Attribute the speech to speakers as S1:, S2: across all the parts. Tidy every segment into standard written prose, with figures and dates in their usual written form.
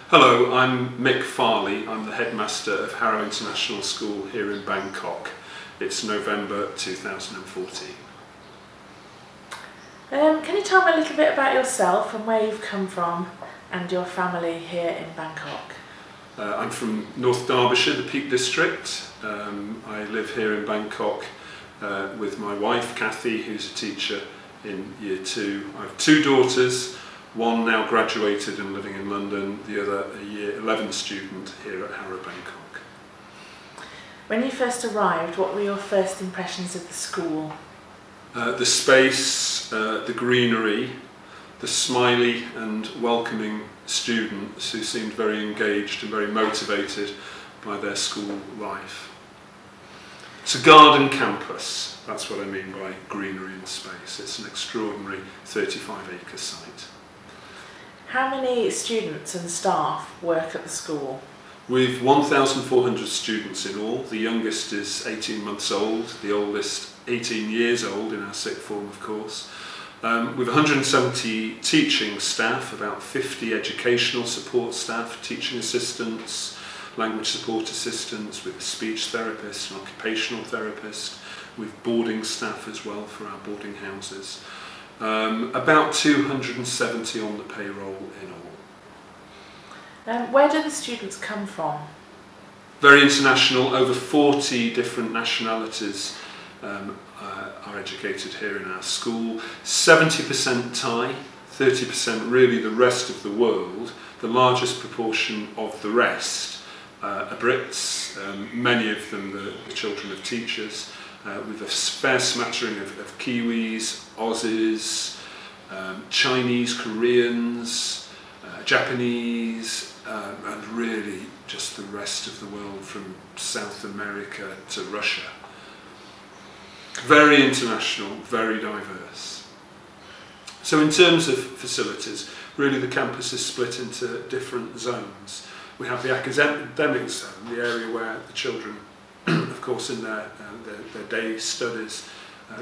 S1: Hello, I'm Mick Farley. I'm the headmaster of Harrow International School here in Bangkok. It's November 2014.
S2: Can you tell me a little bit about yourself and where you've come from and your family here in Bangkok?
S1: I'm from North Derbyshire, the Peak District. I live here in Bangkok with my wife Kathy, who's a teacher in Year 2. I have two daughters, one now graduated and living in London, the other a Year 11 student here at Harrow Bangkok.
S2: When you first arrived, what were your first impressions of the school?
S1: The space, the greenery, the smiley and welcoming students who seemed very engaged and very motivated by their school life. It's a garden campus, that's what I mean by greenery and space. It's an extraordinary 35-acre site.
S2: How many students and staff work at the school?
S1: We've 1,400 students in all. The youngest is 18 months old, the oldest 18 years old in our sixth form, of course. We've 170 teaching staff, about 50 educational support staff, teaching assistants, language support assistants, with a speech therapist, an occupational therapist, with boarding staff as well for our boarding houses. About 270 on the payroll in all.
S2: Where do the students come from?
S1: Very international, over 40 different nationalities are educated here in our school. 70% Thai, 30% really the rest of the world. The largest proportion of the rest are Brits, many of them the children of teachers, with a fair smattering of Kiwis, Aussies, Chinese, Koreans, Japanese, and really just the rest of the world from South America to Russia. Very international, very diverse. So in terms of facilities, really the campus is split into different zones. We have the academic zone, the area where the children, of course, in their day studies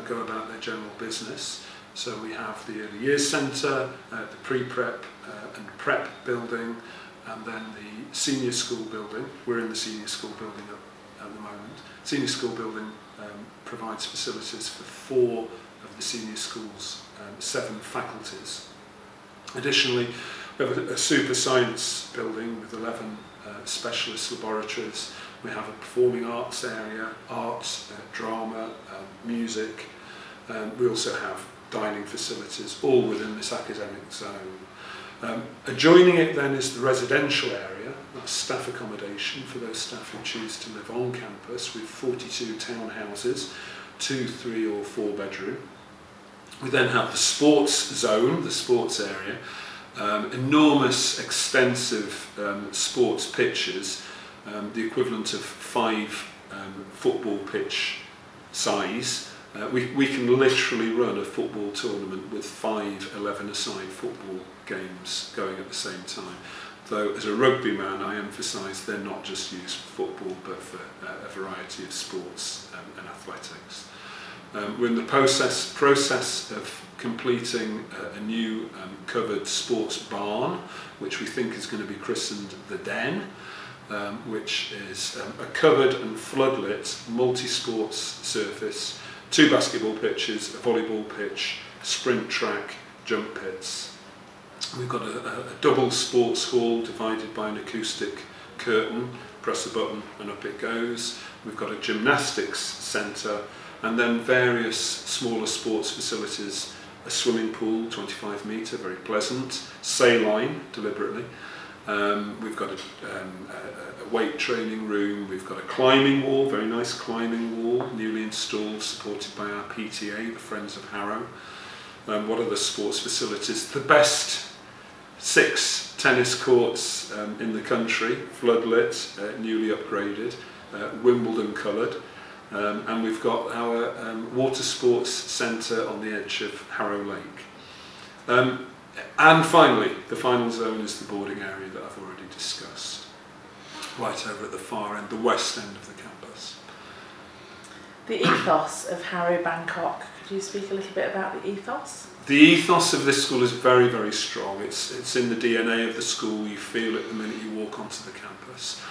S1: go about their general business. So we have the early years centre, the pre-prep and prep building, and then the senior school building. We're in the senior school building at the moment. Senior school building provides facilities for 4 of the senior school's 7 faculties. Additionally, we have a super science building with 11 specialist laboratories. We have a performing arts area, arts, drama, music. We also have dining facilities, all within this academic zone. Adjoining it then is the residential area, that's staff accommodation for those staff who choose to live on campus, with 42 townhouses, 2, 3 or 4 bedroom. We then have the sports zone, the sports area, enormous extensive sports pitches, the equivalent of 5 football pitch size. We can literally run a football tournament with 5 11-a-side football games going at the same time. Though as a rugby man I emphasise they're not just used for football but for a variety of sports and athletics. We're in the process of completing a new covered sports barn, which we think is going to be christened the Den, which is a covered and floodlit multi-sports surface, 2 basketball pitches, a volleyball pitch, sprint track, jump pits. We've got a double sports hall divided by an acoustic curtain, press a button and up it goes. We've got a gymnastics centre and then various smaller sports facilities, a swimming pool, 25 metre, very pleasant, saline, deliberately. We've got a weight training room, we've got a climbing wall, very nice climbing wall, newly installed, supported by our PTA, the Friends of Harrow. What are the sports facilities? The best 6 tennis courts in the country, floodlit, newly upgraded, Wimbledon coloured. And we've got our water sports centre on the edge of Harrow Lake. And finally, the final zone is the boarding area that I've already discussed, right over at the far end, the west end of the campus.
S2: The ethos of Harrow Bangkok, Could you speak a little bit about the ethos?
S1: The ethos of this school is very, very strong. It's in the DNA of the school. You feel it the minute you walk onto the campus.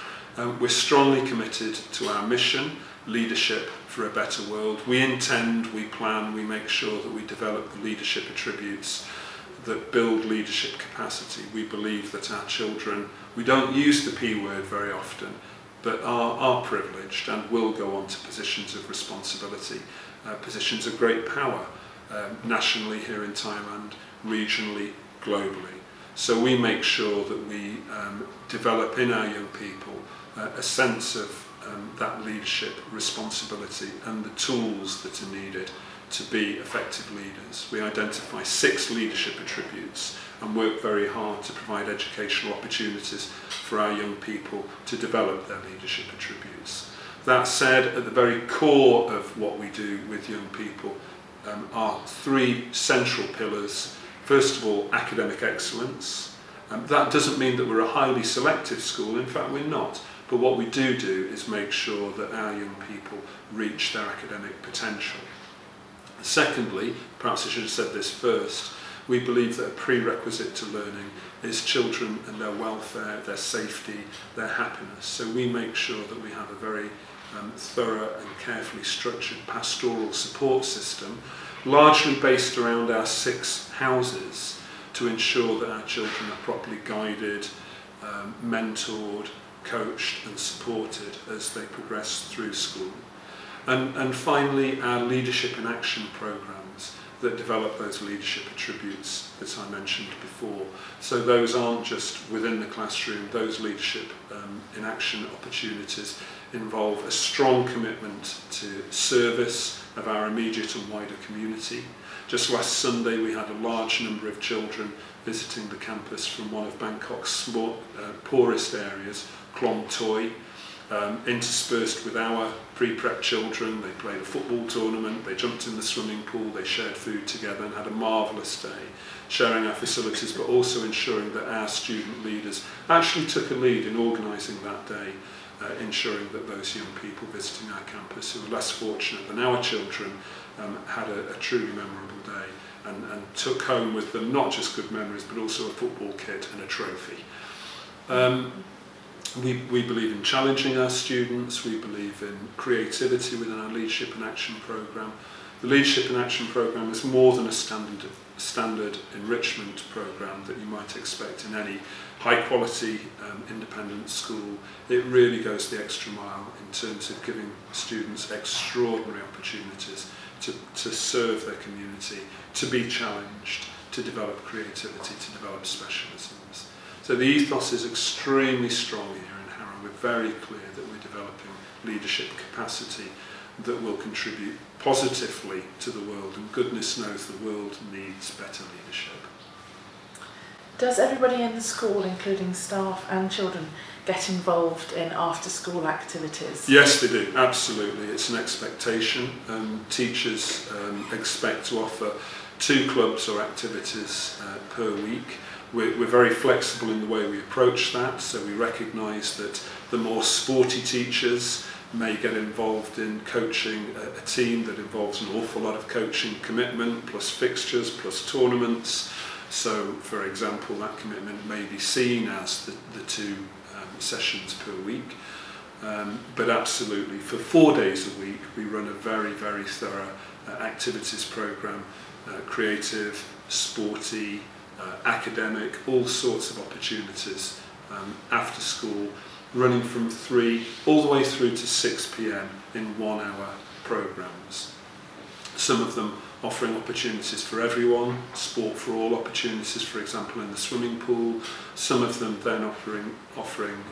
S1: We're strongly committed to our mission, leadership for a better world. We intend, we plan, we make sure that we develop the leadership attributes that build leadership capacity. We believe that our children, we don't use the P word very often, but are privileged and will go on to positions of responsibility, positions of great power, nationally here in Thailand, regionally, globally. So we make sure that we develop in our young people a sense of that leadership responsibility and the tools that are needed to be effective leaders. We identify 6 leadership attributes and work very hard to provide educational opportunities for our young people to develop their leadership attributes. That said, at the very core of what we do with young people are 3 central pillars. First of all, academic excellence. That doesn't mean that we're a highly selective school, in fact we're not. But what we do is make sure that our young people reach their academic potential. Secondly, perhaps I should have said this first, we believe that a prerequisite to learning is children and their welfare, their safety, their happiness. So we make sure that we have a very thorough and carefully structured pastoral support system, largely based around our 6 houses, to ensure that our children are properly guided, mentored, coached and supported as they progress through school. And finally, our leadership in action programs that develop those leadership attributes that I mentioned before. So those aren't just within the classroom, those leadership in action opportunities involve a strong commitment to service of our immediate and wider community. Just last Sunday we had a large number of children visiting the campus from one of Bangkok's poorest areas, Klong Toi, interspersed with our pre-prep children. They played a football tournament, they jumped in the swimming pool, they shared food together and had a marvellous day, sharing our facilities but also ensuring that our student leaders actually took a lead in organising that day, ensuring that those young people visiting our campus who were less fortunate than our children had a truly memorable day and took home with them not just good memories but also a football kit and a trophy. We believe in challenging our students, we believe in creativity within our Leadership in Action programme. The Leadership in Action programme is more than a standard enrichment programme that you might expect in any high quality independent school. It really goes the extra mile in terms of giving students extraordinary opportunities to serve their community, to be challenged, to develop creativity, to develop specialisms. So the ethos is extremely strong here in Harrow. We're very clear that we're developing leadership capacity that will contribute positively to the world, and goodness knows the world needs better leadership.
S2: Does everybody in the school, including staff and children, get involved in after-school activities?
S1: Yes, they do, absolutely. It's an expectation. Teachers expect to offer 2 clubs or activities per week. We're very flexible in the way we approach that, so we recognise that the more sporty teachers may get involved in coaching a team that involves an awful lot of coaching commitment, plus fixtures, plus tournaments. So, for example, that commitment may be seen as the 2 sessions per week. But absolutely, for 4 days a week, we run a very, very thorough activities programme, creative, sporty, academic, all sorts of opportunities after school, running from 3 all the way through to 6 p.m. in 1-hour programmes. Some of them offering opportunities for everyone, sport for all opportunities, for example in the swimming pool. Some of them then offering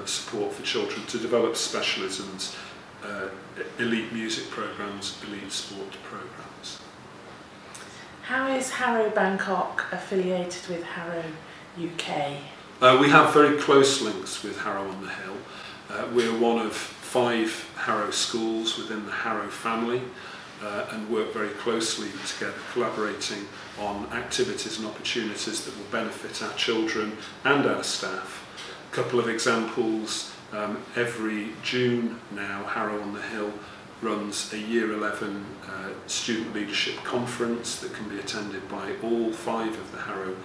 S1: support for children to develop specialisms, elite music programmes, elite sport programmes.
S2: How is Harrow Bangkok affiliated with Harrow UK?
S1: We have very close links with Harrow on the Hill. We're one of 5 Harrow schools within the Harrow family and work very closely together, collaborating on activities and opportunities that will benefit our children and our staff. A couple of examples, every June now Harrow on the Hill runs a Year 11 student leadership conference that can be attended by all 5 of the Harrow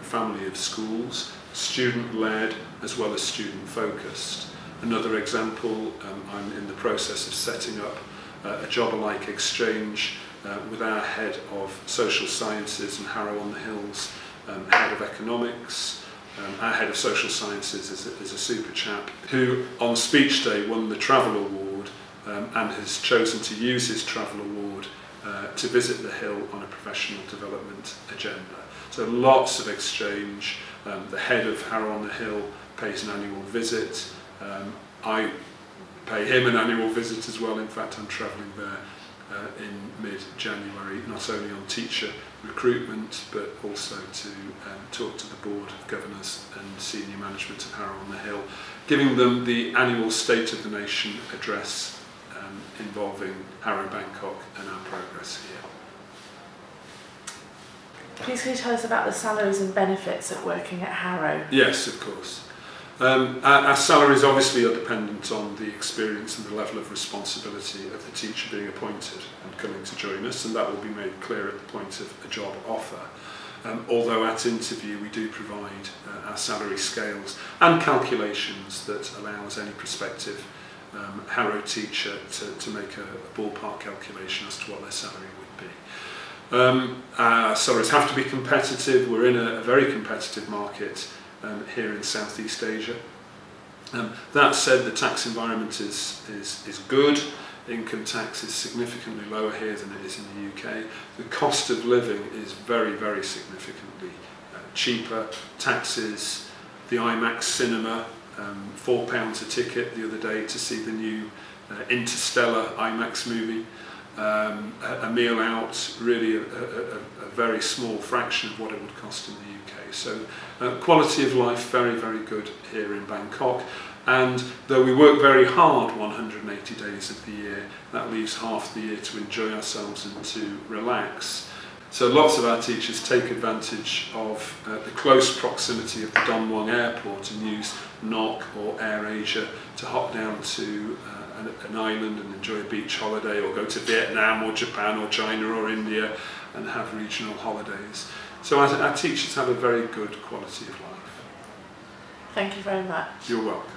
S1: family of schools, student-led as well as student-focused. Another example, I'm in the process of setting up a job-alike exchange with our head of social sciences and Harrow on the Hill's head of economics. Our head of social sciences is a super chap who on speech day won the travel award and has chosen to use his travel award to visit the Hill on a professional development agenda. So lots of exchange. The head of Harrow on the Hill pays an annual visit. I pay him an annual visit as well. In fact, I'm travelling there in mid-January, not only on teacher recruitment, but also to talk to the Board of Governors and senior management of Harrow on the Hill, giving them the annual State of the Nation address involving Harrow Bangkok and our progress here.
S2: Please can you tell us about the salaries and benefits of working at Harrow?
S1: Yes, of course. Our salaries obviously are dependent on the experience and the level of responsibility of the teacher being appointed and coming to join us, and that will be made clear at the point of a job offer. Although at interview we do provide our salary scales and calculations that allows any prospective Harrow teacher to make a ballpark calculation as to what their salary would be. Our salaries have to be competitive. We're in a very competitive market here in Southeast Asia. That said, the tax environment is good. Income tax is significantly lower here than it is in the UK. The cost of living is very, very significantly cheaper. Taxes, the IMAX cinema, £4 a ticket the other day to see the new Interstellar IMAX movie. A meal out, really a very small fraction of what it would cost in the UK. So quality of life very, very good here in Bangkok. And though we work very hard 180 days of the year, that leaves half the year to enjoy ourselves and to relax. So lots of our teachers take advantage of the close proximity of the Don Mueang airport and use NOC or AirAsia to hop down to an island and enjoy a beach holiday, or go to Vietnam or Japan or China or India and have regional holidays. So our teachers have a very good quality of life.
S2: Thank you very much.
S1: You're welcome.